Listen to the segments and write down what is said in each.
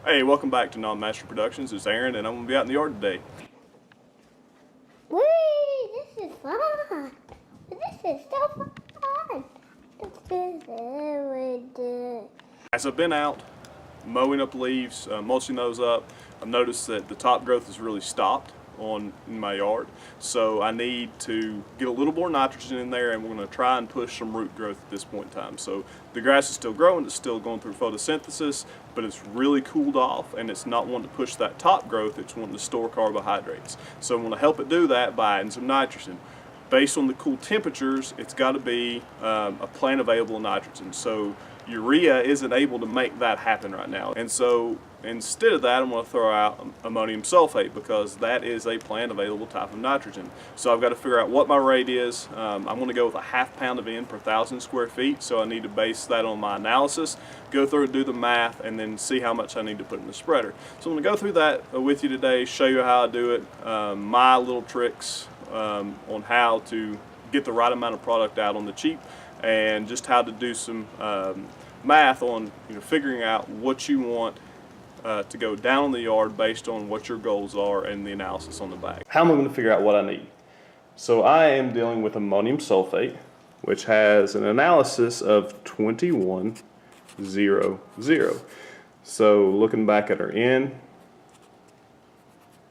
Hey, welcome back to Non-Master Productions. It's Aaron, and I'm going to be out in the yard today. Whee! This is fun. This is so fun. This is very good. As I've been out mowing up leaves, mulching those up, I've noticed that the top growth has really stopped in my yard. So I need to get a little more nitrogen in there, and we're going to try and push some root growth at this point in time. So the grass is still growing, it's still going through photosynthesis, but it's really cooled off, and it's not wanting to push that top growth, it's wanting to store carbohydrates. So I'm going to help it do that by adding some nitrogen. Based on the cool temperatures, it's got to be a plant available nitrogen. So urea isn't able to make that happen right now. And so instead of that, I'm going to throw out ammonium sulfate, because that is a plant available type of nitrogen. So I've got to figure out what my rate is. I'm going to go with a ½ pound of N per 1,000 square feet. So I need to base that on my analysis, go through and do the math, and then see how much I need to put in the spreader. So I'm going to go through that with you today, show you how I do it, my little tricks on how to get the right amount of product out on the cheap, and just how to do some math on figuring out what you want to go down in the yard based on what your goals are and the analysis on the bag. How am I going to figure out what I need? So I am dealing with ammonium sulfate, which has an analysis of 2100. So looking back at our N,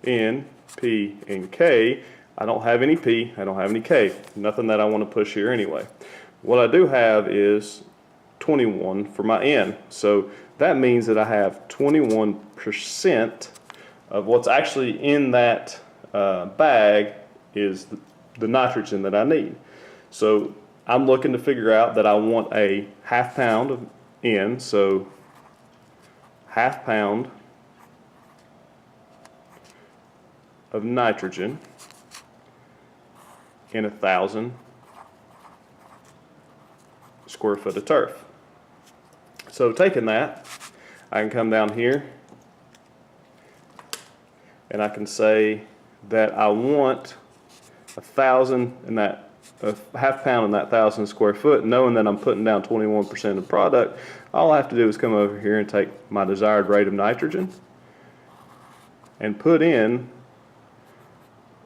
P, and K, I don't have any P, I don't have any K, nothing that I want to push here anyway. What I do have is 21 for my N, so that means that I have 21% of what's actually in that bag is the nitrogen that I need. So I'm looking to figure out that I want a ½ pound of N, so ½ pound of nitrogen in 1,000 square foot of turf. So taking that, I can come down here and I can say that I want 1,000 in that, a ½ pound in that 1,000 square foot, knowing that I'm putting down 21% of product. All I have to do is come over here and take my desired rate of nitrogen and put in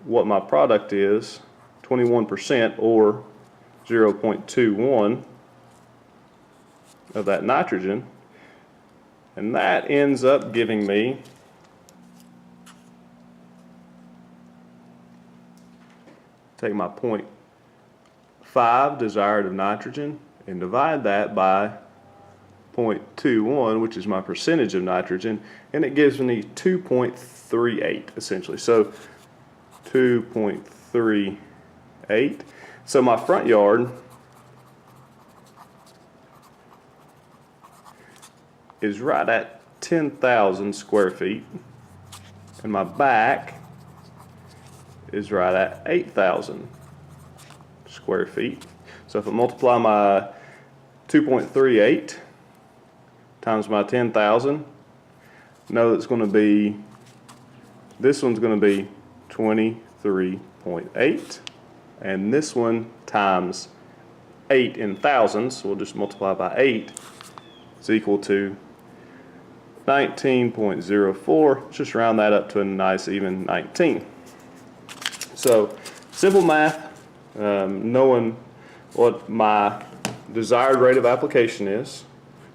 what my product is, 21%, or 0.21 of that nitrogen, and that ends up giving me take my 0.5 desired of nitrogen and divide that by 0.21, which is my percentage of nitrogen, and it gives me 2.38 essentially. So 2.38. So my front yard is right at 10,000 square feet, and my back is right at 8,000 square feet. So if I multiply my 2.38 times my 10,000, know it's going to be, this one's going to be 23.8, and this one times 8 in thousands, so we'll just multiply by 8, is equal to 19.04. Let's just round that up to a nice even 19. So simple math, knowing what my desired rate of application is,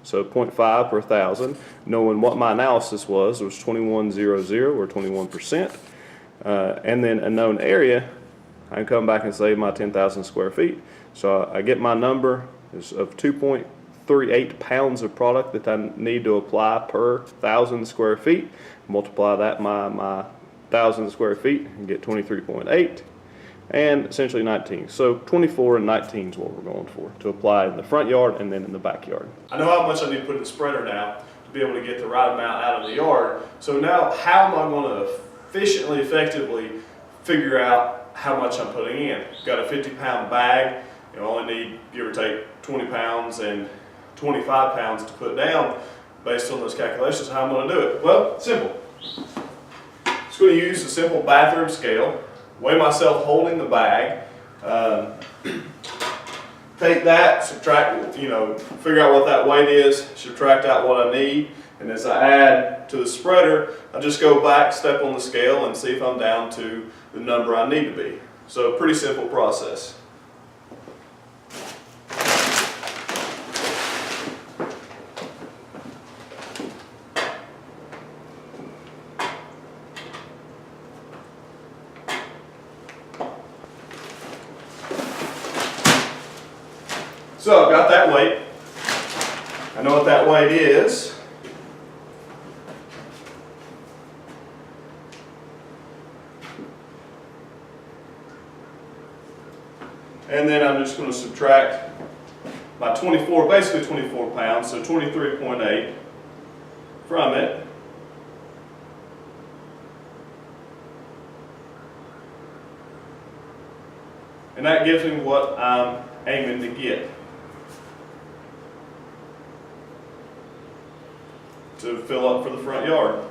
so 0.5 per 1,000, knowing what my analysis was 2100 or 21%, and then a known area, I can come back and say my 10,000 square feet. So I get my number is of 2.38 pounds of product that I need to apply per 1,000 square feet. Multiply that by my 1,000 square feet and get 23.8, and essentially 19. So 24 and 19 is what we're going for to apply in the front yard and then in the backyard. I know how much I need to put in the spreader now to be able to get the right amount out of the yard. So now how am I going to efficiently, effectively figure out how much I'm putting in? Got a 50-pound bag. You only need, give or take, 20 pounds and 25 pounds to put down based on those calculations. How I'm going to do it? Well, simple. Just going to use a simple bathroom scale, weigh myself holding the bag, take that, subtract, figure out what that weight is, subtract out what I need, and And as I add to the spreader, I just go back, step on the scale, and see if I'm down to the number I need to be. So pretty simple process. So I've got that weight. I know what that weight is. And then I'm just going to subtract my 24, basically 24 pounds, so 23.8 from it. And that gives me what I'm aiming to get to fill up for the front yard.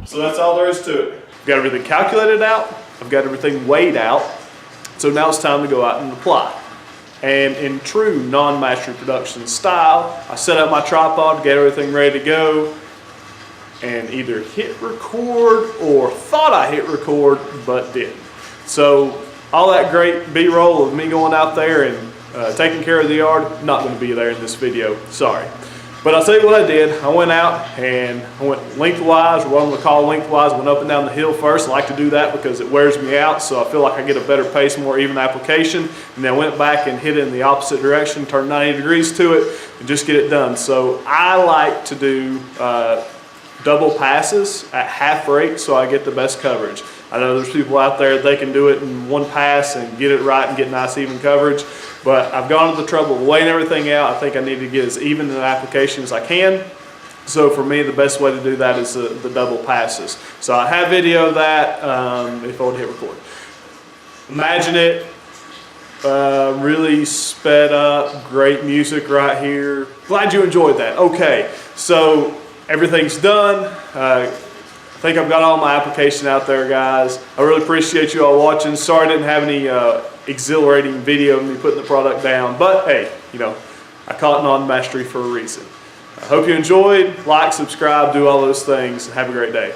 So that's all there is to it. I've got everything calculated out. I've got everything weighed out. So now it's time to go out and apply. And in true non-mastery production style, I set up my tripod, get everything ready to go, and either hit record or thought I hit record, but didn't. So all that great B-roll of me going out there and taking care of the yard, not going to be there in this video, sorry. But I'll tell you what I did. I went out and I went lengthwise, or what I'm going to call lengthwise, went up and down the hill first. I like to do that because it wears me out, so I feel like I get a better pace, more even application. And then I went back and hit it in the opposite direction, turned 90 degrees to it, and just get it done. So I like to do double passes at half rate so I get the best coverage. I know there's people out there, they can do it in one pass and get it right and get nice even coverage. But I've gone to the trouble of weighing everything out. I think I need to get as even an application as I can. So for me, the best way to do that is the double passes. So I have video of that if I would hit record. Imagine it, really sped up, great music right here. Glad you enjoyed that. Okay, so everything's done. I think I've got all my application out there, guys. I really appreciate you all watching. Sorry I didn't have any exhilarating video of me putting the product down, but hey, you know, I call it non-mastery for a reason. I hope you enjoyed. Like, subscribe, do all those things, and have a great day.